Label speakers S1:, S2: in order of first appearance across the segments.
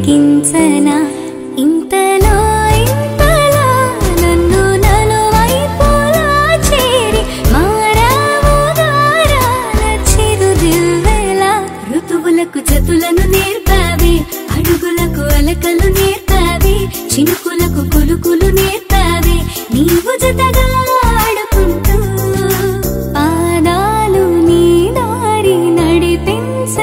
S1: పలికించనా ఇంతలో ఇంతలా నన్ను నలువైపులా చేరి మారావు గారాల చిరుదివ్వెలా ఋతువులకు జతులను నేర్పావి అడుగులకు అలకలు నేర్పావి చినుకులకు కులుకులు నేర్పావి నీవు జతగా ఆడుకుంటూ పాదాలు నీ దారి నడిపించలేనంటే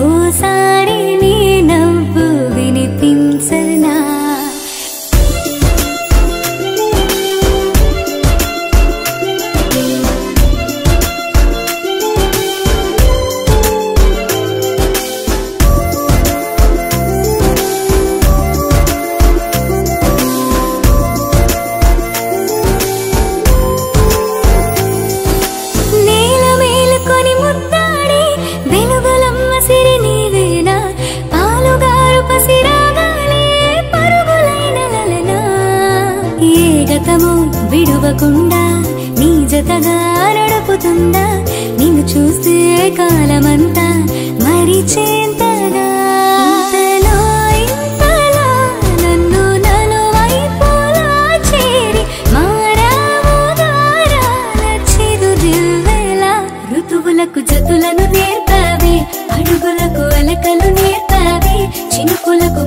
S1: ఓసారి నీ నవ్వు వినిపించనా విడువకుండా నీ జతగా నడుపుతుందా నిన్ను చూస్తే కాలమంతా మరిచేంతగా ఇంతలో ఇంతలా నన్ను నలువైపులా చేరి మారావు గారాల చిరుదివ్వెలా ఋతువులకు జతులను నేర్పావి అడుగులకు అలకలు నేర్పావి చినుకులకు